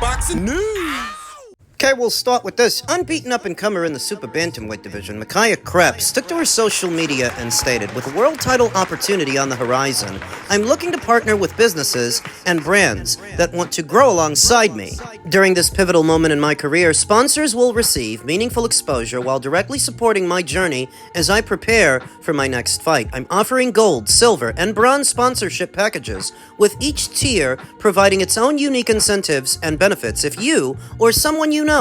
boxing news. Okay, we'll start with this. Unbeaten up-and-comer in the super bantamweight division, Micaia Kreps, took to her social media and stated, with a world title opportunity on the horizon, I'm looking to partner with businesses and brands that want to grow alongside me. During this pivotal moment in my career, sponsors will receive meaningful exposure while directly supporting my journey as I prepare for my next fight. I'm offering gold, silver, and bronze sponsorship packages, with each tier providing its own unique incentives and benefits. If you, or someone you know,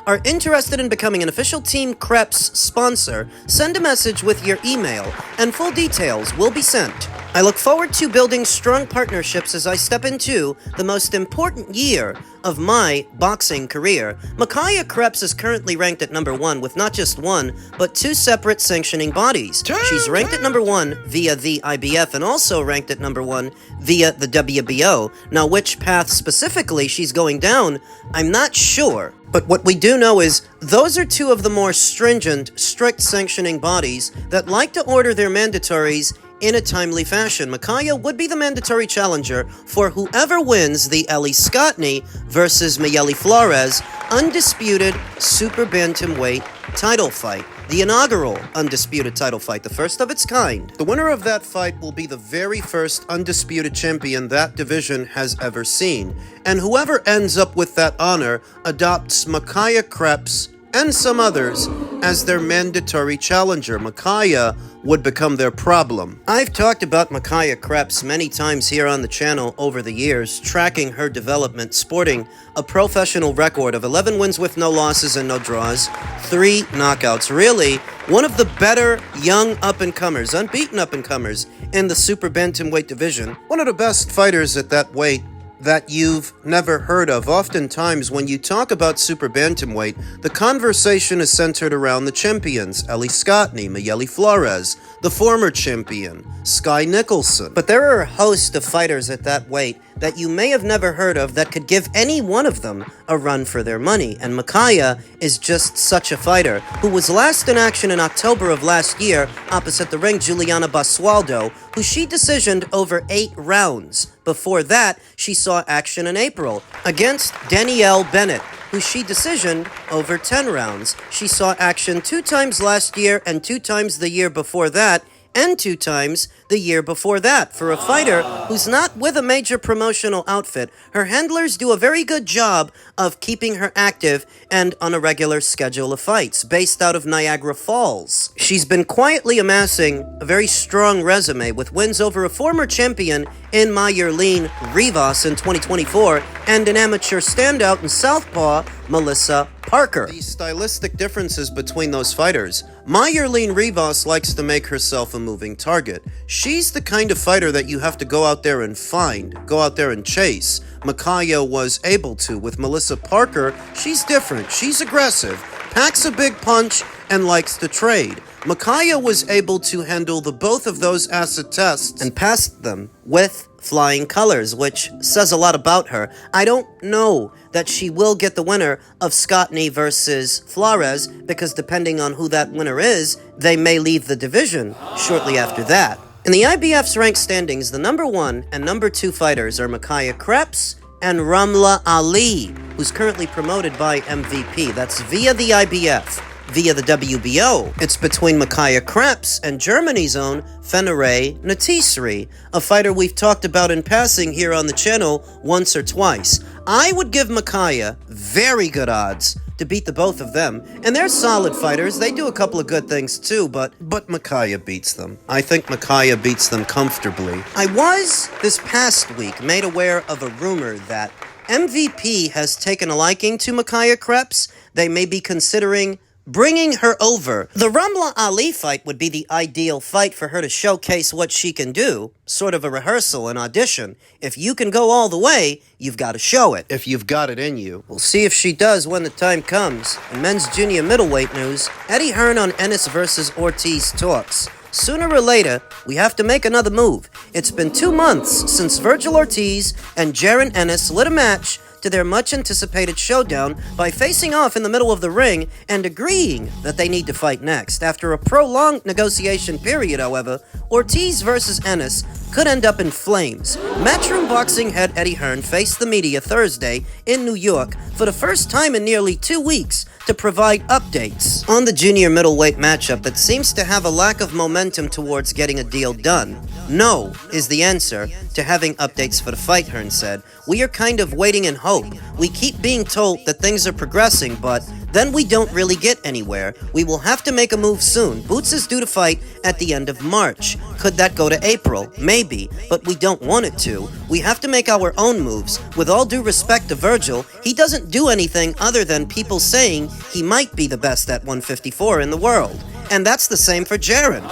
are interested in becoming an official Team Kreps sponsor, send a message with your email, and full details will be sent. I look forward to building strong partnerships as I step into the most important year of my boxing career. Micaia Kreps is currently ranked at number 1 with not just one, but 2 separate sanctioning bodies. She's ranked at number 1 via the IBF and also ranked at number 1 via the WBO. Now, which path specifically she's going down, I'm not sure. But what we do know is those are 2 of the more stringent, strict sanctioning bodies that like to order their mandatories in a timely fashion. Micaia would be the mandatory challenger for whoever wins the Scotney versus Flores undisputed super bantamweight title fight. The inaugural undisputed title fight, the first of its kind. The winner of that fight will be the very first undisputed champion that division has ever seen. And whoever ends up with that honor adopts Micaia Kreps and some others as their mandatory challenger. Micaia would become their problem. I've talked about Micaia Kreps many times here on the channel over the years, tracking her development, sporting a professional record of 11 wins with no losses and no draws, 3 knockouts. Really, one of the better young up-and-comers, unbeaten up-and-comers in the super bantamweight division. One of the best fighters at that weight that you've never heard of. Oftentimes, when you talk about super bantamweight, the conversation is centered around the champions, Scotney, Flores, the former champion, Sky Nicholson. But there are a host of fighters at that weight that you may have never heard of that could give any one of them a run for their money. And Micaia is just such a fighter, who was last in action in October of last year opposite the ring Juliana Basualdo, who she decisioned over 8 rounds. Before that, she saw action in April against Danielle Bennett, who she decisioned over 10 rounds. She saw action 2 times last year and 2 times the year before that, and 2 times the year before that. For a fighter who's not with a major promotional outfit, her handlers do a very good job of keeping her active and on a regular schedule of fights. Based out of Niagara Falls, she's been quietly amassing a very strong resume with wins over a former champion in Mayerline Rivas in 2024 and an amateur standout in Southpaw, Melissa Parker. The stylistic differences between those fighters. Mayerline Rivas likes to make herself a moving target. She's the kind of fighter that you have to go out there and find, go out there and chase. Micaia was able to. With Melissa Parker, she's different. She's aggressive, packs a big punch, and likes to trade. Micaia was able to handle the both of those acid tests and passed them with flying colors, which says a lot about her. I don't know that she will get the winner of Scotney versus Flores, because depending on who that winner is, they may leave the division shortly after that. In the IBF's ranked standings, the number 1 and number 2 fighters are Micaia Kreps and Ramla Ali, who's currently promoted by MVP. That's via the IBF. Via the WBO, it's between Micaia Kreps and Germany's own Fenere Natisri, a fighter we've talked about in passing here on the channel once or twice. I would give Micaia very good odds to beat the both of them, and they're solid fighters. They do a couple of good things too, but Micaia beats them. I think Micaia beats them comfortably. I was, this past week, made aware of a rumor that MVP has taken a liking to Micaia Kreps. They may be considering bringing her over. The Ramla Ali fight would be the ideal fight for her to showcase what she can do. Sort of a rehearsal, an audition. If you can go all the way, you've got to show it. If you've got it in you. We'll see if she does when the time comes. In men's junior middleweight news, Hearn on Ennis versus Ortiz talks. Sooner or later, we have to make another move. It's been 2 months since Virgil Ortiz and Jaron Ennis lit a match to their much-anticipated showdown by facing off in the middle of the ring and agreeing that they need to fight next. After a prolonged negotiation period, however, Ortiz versus Ennis could end up in flames. Matchroom Boxing head Eddie Hearn faced the media Thursday in New York for the first time in nearly 2 weeks to provide updates on the junior middleweight matchup that seems to have a lack of momentum towards getting a deal done. No is the answer to having updates for the fight, Hearn said. We are kind of waiting in hope. We keep being told that things are progressing, but then we don't really get anywhere. We will have to make a move soon. Boots is due to fight at the end of March. Could that go to April? Maybe, but we don't want it to. We have to make our own moves. With all due respect to Virgil, he doesn't do anything other than people saying he might be the best at 154 in the world. And that's the same for Jaron.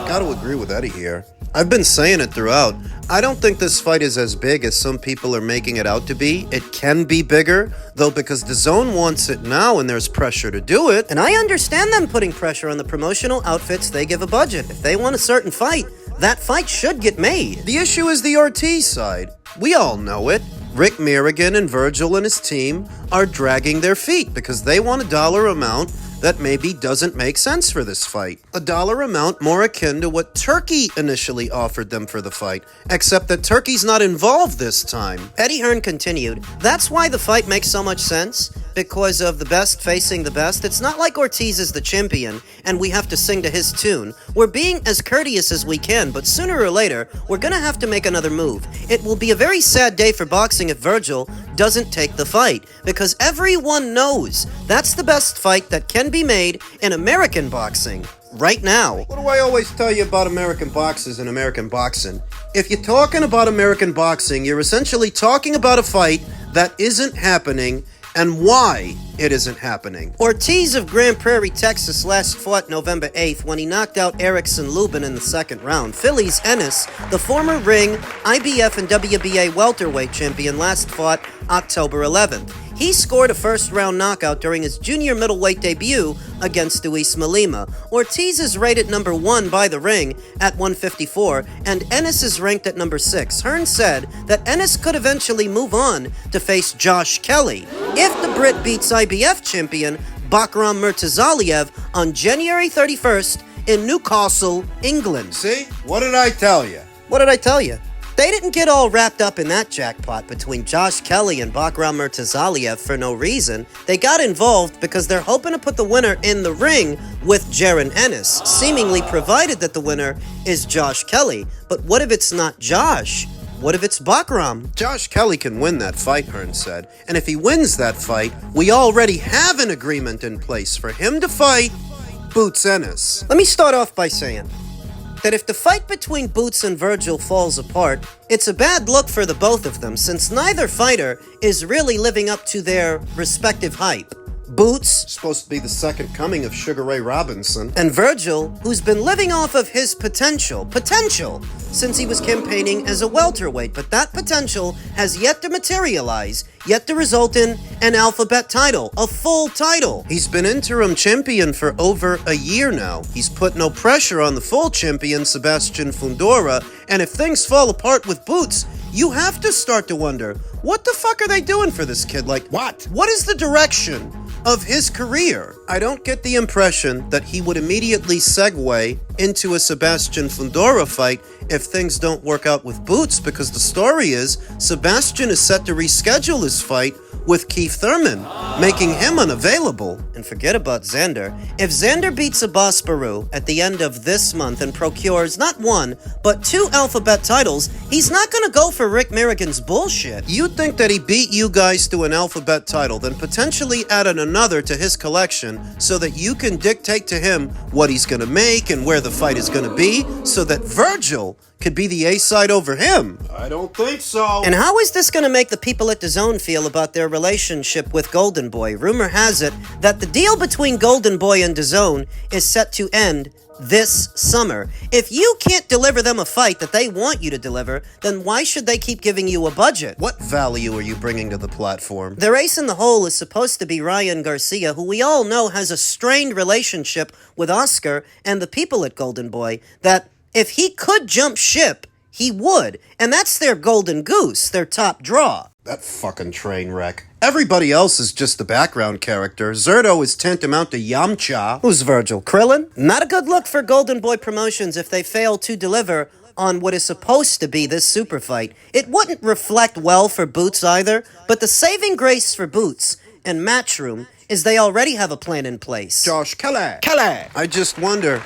Gotta agree with Eddie here. I've been saying it throughout. I don't think this fight is as big as some people are making it out to be. It can be bigger, though, because DAZN wants it now and there's pressure to do it. And I understand them putting pressure on the promotional outfits they give a budget. If they want a certain fight, that fight should get made. The issue is the Ortiz side. We all know it. Rick Merrigan and Virgil and his team are dragging their feet because they want a dollar amount that maybe doesn't make sense for this fight. A dollar amount more akin to what Turkey initially offered them for the fight, except that Turkey's not involved this time. Eddie Hearn continued, that's why the fight makes so much sense, because of the best facing the best. It's not like Ortiz is the champion, and we have to sing to his tune. We're being as courteous as we can, but sooner or later, we're gonna have to make another move. It will be a very sad day for boxing if Virgil doesn't take the fight, because everyone knows that's the best fight that can be made in American boxing right now. What do I always tell you about American boxers and American boxing? If you're talking about American boxing, you're essentially talking about a fight that isn't happening and why it isn't happening. Ortiz of Grand Prairie, Texas last fought November 8th when he knocked out Erickson Lubin in the second round. Philly's Ennis, the former ring, IBF and WBA welterweight champion, last fought October 11th. He scored a first-round knockout during his junior middleweight debut against Usman Lima. Ortiz is rated number 1 by the ring at 154, and Ennis is ranked at number 6. Hearn said that Ennis could eventually move on to face Josh Kelly if the Brit beats IBF champion Bakram Murtazaliev on January 31st in Newcastle, England. See? What did I tell you? What did I tell you? They didn't get all wrapped up in that jackpot between Josh Kelly and Bakram Murtazaliev for no reason. They got involved because they're hoping to put the winner in the ring with Jaron Ennis, seemingly provided that the winner is Josh Kelly. But what if it's not Josh? What if it's Bakram? Josh Kelly can win that fight, Hearn said. And if he wins that fight, we already have an agreement in place for him to fight Boots Ennis. Let me start off by saying that if the fight between Boots and Virgil falls apart, it's a bad look for the both of them, since neither fighter is really living up to their respective hype. Boots, supposed to be the second coming of Sugar Ray Robinson, and Virgil, who's been living off of his potential, since he was campaigning as a welterweight, but that potential has yet to materialize, yet to result in an alphabet title, a full title. He's been interim champion for over a year now. He's put no pressure on the full champion, Sebastian Fundora, and if things fall apart with Boots, you have to start to wonder, what the fuck are they doing for this kid? Like, what? What is the direction of his career? I don't get the impression that he would immediately segue into a Sebastian Fundora fight if things don't work out with Boots, because the story is Sebastian is set to reschedule his fight with Keith Thurman, making him unavailable. And forget about Xander. If Xander beats Abbas Baru at the end of this month and procures not 1, but 2 alphabet titles, he's not gonna go for Rick Merrigan's bullshit. You'd think that he beat you guys to an alphabet title, then potentially added another to his collection so that you can dictate to him what he's gonna make and where the fight is gonna be, so that Virgil could be the A-side over him. I don't think so. And how is this going to make the people at DAZN feel about their relationship with Golden Boy? Rumor has it that the deal between Golden Boy and DAZN is set to end this summer. If you can't deliver them a fight that they want you to deliver, then why should they keep giving you a budget? What value are you bringing to the platform? Their ace in the hole is supposed to be Ryan Garcia, who we all know has a strained relationship with Oscar and the people at Golden Boy, that if he could jump ship, he would. And that's their golden goose, their top draw. That fucking train wreck. Everybody else is just the background character. Zerto is tantamount to Yamcha. Who's Virgil? Krillin? Not a good look for Golden Boy Promotions if they fail to deliver on what is supposed to be this super fight, it wouldn't reflect well for Boots either, but the saving grace for Boots and Matchroom is they already have a plan in place. Josh Kelly. I just wonder,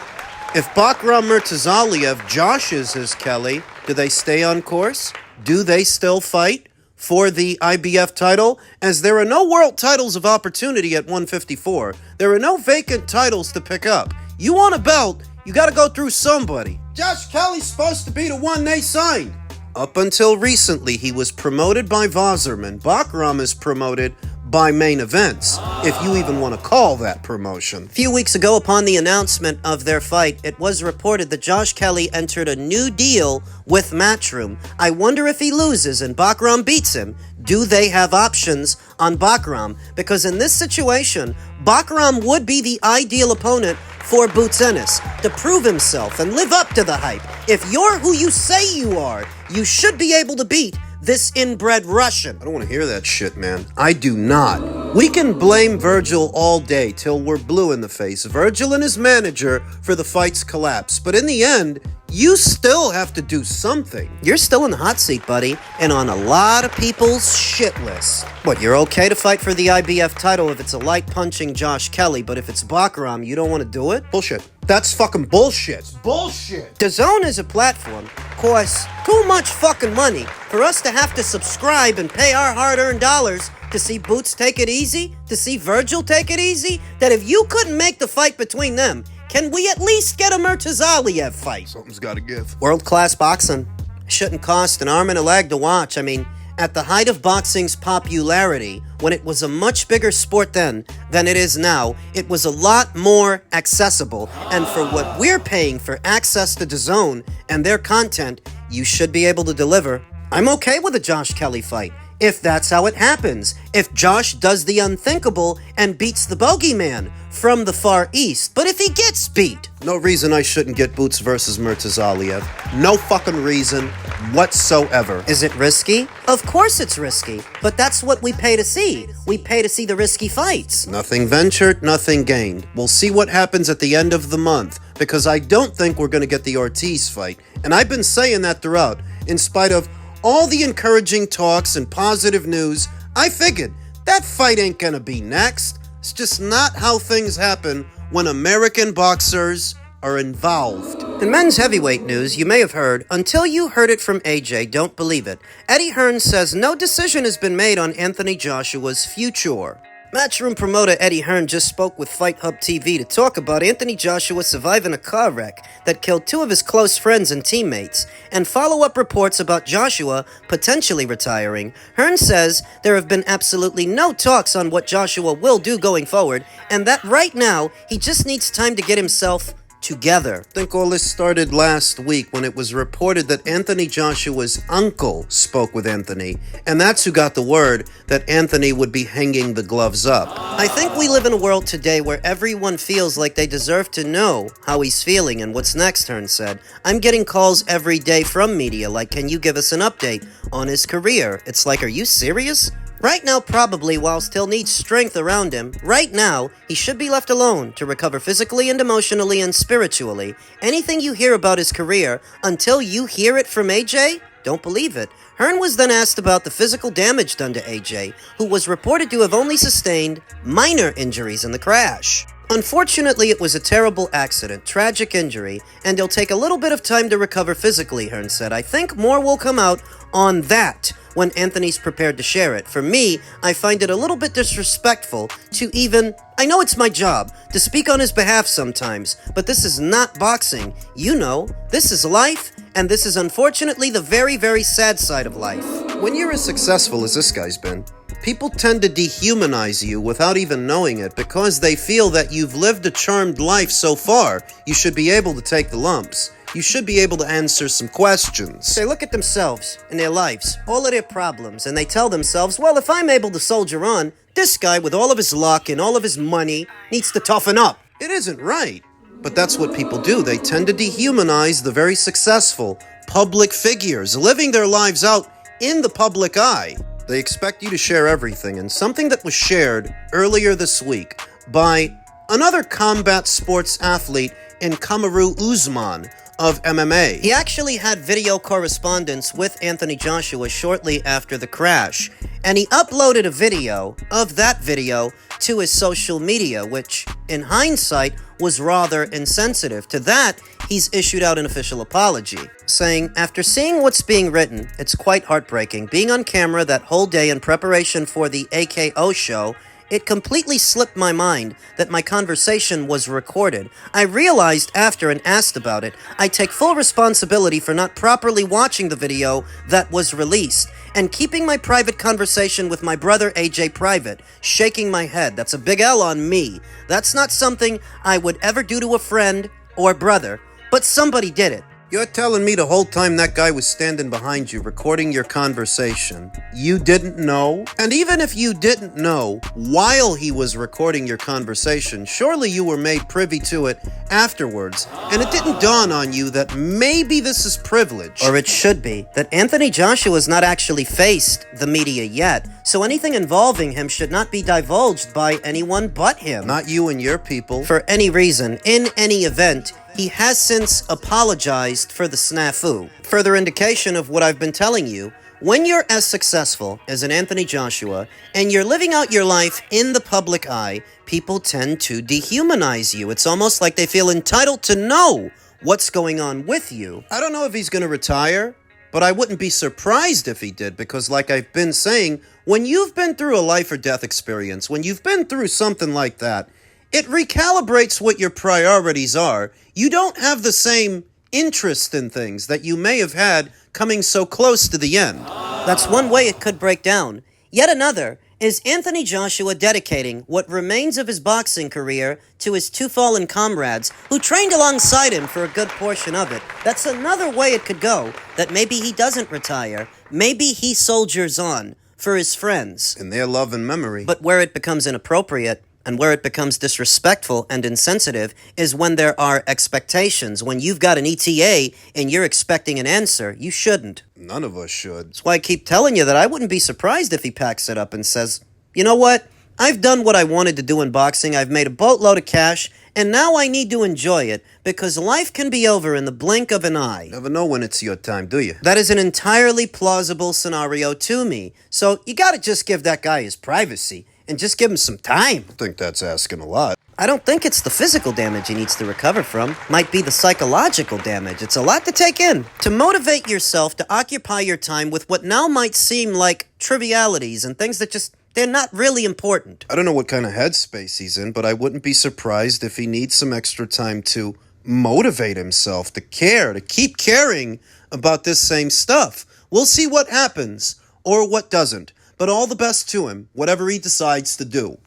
if Bakram Murtazaliev joshes his Kelly, do they stay on course? Do they still fight for the IBF title? As there are no world titles of opportunity at 154. There are no vacant titles to pick up. You want a belt, you gotta go through somebody. Josh Kelly's supposed to be the one they signed. Up until recently, he was promoted by Vazerman. Bakram is promoted by Main Events, if you even want to call that promotion. A few weeks ago, upon the announcement of their fight, it was reported that Josh Kelly entered a new deal with Matchroom. I wonder if he loses and Bakram beats him, do they have options on Bakram? Because in this situation, Bakram would be the ideal opponent for Boots Ennis to prove himself and live up to the hype. If you're who you say you are, you should be able to beat this inbred Russian. I don't want to hear that shit, man. I do not. We can blame Virgil all day till we're blue in the face. Virgil and his manager for the fight's collapse. But in the end, you still have to do something. You're still in the hot seat, buddy, and on a lot of people's shit list. What, you're okay to fight for the IBF title if it's a light-punching Josh Kelly, but if it's Bakram, you don't want to do it? Bullshit. That's fucking bullshit. Bullshit. DAZN as a platform costs too much fucking money for us to have to subscribe and pay our hard-earned dollars to see Boots take it easy, to see Virgil take it easy, that if you couldn't make the fight between them, can we at least get a Murtazaliev fight? Something's gotta give. World-class boxing shouldn't cost an arm and a leg to watch. I mean, at the height of boxing's popularity, when it was a much bigger sport then than it is now, it was a lot more accessible. And for what we're paying for access to DAZN and their content, you should be able to deliver. I'm okay with a Josh Kelly fight, if that's how it happens. If Josh does the unthinkable and beats the bogeyman from the Far East. But if he gets beat, no reason I shouldn't get Boots versus Murtazaliev. No fucking reason whatsoever. Is it risky? Of course it's risky, but that's what we pay to see. We pay to see the risky fights. Nothing ventured, nothing gained. We'll see what happens at the end of the month, because I don't think we're gonna get the Ortiz fight. And I've been saying that throughout. In spite of all the encouraging talks and positive news, I figured that fight ain't gonna be next. It's just not how things happen when American boxers are involved. In men's heavyweight news, you may have heard, until you heard it from AJ, don't believe it. Eddie Hearn says no decision has been made on Anthony Joshua's future. Matchroom promoter Eddie Hearn just spoke with Fight Hub TV to talk about Anthony Joshua surviving a car wreck that killed two of his close friends and teammates, and follow-up reports about Joshua potentially retiring. Hearn says there have been absolutely no talks on what Joshua will do going forward, and that right now, he just needs time to get himself together. I think all this started last week when it was reported that Anthony Joshua's uncle spoke with Anthony, and that's who got the word that Anthony would be hanging the gloves up. I think we live in a world today where everyone feels like they deserve to know how he's feeling and what's next, Hearn said. I'm getting calls every day from media like, can you give us an update on his career? It's like, are you serious? Right now, probably, while still needs strength around him, right now, he should be left alone to recover physically and emotionally and spiritually. Anything you hear about his career, until you hear it from AJ, don't believe it. Hearn was then asked about the physical damage done to AJ, who was reported to have only sustained minor injuries in the crash. Unfortunately, it was a terrible accident, tragic injury, and it'll take a little bit of time to recover physically, Hearn said. I think more will come out on that when Anthony's prepared to share it. For me, I find it a little bit disrespectful to even, I know it's my job, to speak on his behalf sometimes, but this is not boxing. You know, this is life, and this is unfortunately the very, very sad side of life. When you're as successful as this guy's been, people tend to dehumanize you without even knowing it because they feel that you've lived a charmed life so far, you should be able to take the lumps. You should be able to answer some questions. They look at themselves and their lives, all of their problems, and they tell themselves, well, if I'm able to soldier on, this guy with all of his luck and all of his money needs to toughen up. It isn't right. But that's what people do. They tend to dehumanize the very successful public figures, living their lives out in the public eye. They expect you to share everything, and something that was shared earlier this week by another combat sports athlete in Kamaru Usman of MMA. He actually had video correspondence with Anthony Joshua shortly after the crash, and he uploaded a video of that video to his social media, which, in hindsight, was rather insensitive. To that, he's issued out an official apology, saying, "After seeing what's being written, it's quite heartbreaking. Being on camera that whole day in preparation for the AKO show, it completely slipped my mind that my conversation was recorded. I realized after and asked about it. I take full responsibility for not properly watching the video that was released and keeping my private conversation with my brother AJ private, shaking my head. That's a big L on me. That's not something I would ever do to a friend or brother, but somebody did it." You're telling me the whole time that guy was standing behind you recording your conversation, you didn't know? And even if you didn't know while he was recording your conversation, surely you were made privy to it afterwards, and it didn't dawn on you that maybe this is privilege. Or it should be, that Anthony Joshua's not actually faced the media yet, so anything involving him should not be divulged by anyone but him. Not you and your people. For any reason, in any event, he has since apologized for the snafu. Further indication of what I've been telling you, when you're as successful as an Anthony Joshua and you're living out your life in the public eye, people tend to dehumanize you. It's almost like they feel entitled to know what's going on with you. I don't know if he's going to retire, but I wouldn't be surprised if he did, because like I've been saying, when you've been through a life or death experience, when you've been through something like that, it recalibrates what your priorities are. You don't have the same interest in things that you may have had coming so close to the end. That's one way it could break down. Yet another is Anthony Joshua dedicating what remains of his boxing career to his two fallen comrades who trained alongside him for a good portion of it. That's another way it could go, that maybe he doesn't retire. Maybe he soldiers on for his friends. In their love and memory. But where it becomes inappropriate and where it becomes disrespectful and insensitive is when there are expectations. When you've got an ETA and you're expecting an answer, you shouldn't. None of us should. That's why I keep telling you that I wouldn't be surprised if he packs it up and says, "You know what? I've done what I wanted to do in boxing. I've made a boatload of cash, and now I need to enjoy it because life can be over in the blink of an eye." Never know when it's your time, do you? That is an entirely plausible scenario to me. So you gotta just give that guy his privacy and just give him some time. I think that's asking a lot. I don't think it's the physical damage he needs to recover from. Might be the psychological damage. It's a lot to take in. To motivate yourself to occupy your time with what now might seem like trivialities and things that just, they're not really important. I don't know what kind of headspace he's in, but I wouldn't be surprised if he needs some extra time to motivate himself, to care, to keep caring about this same stuff. We'll see what happens or what doesn't. But all the best to him, whatever he decides to do.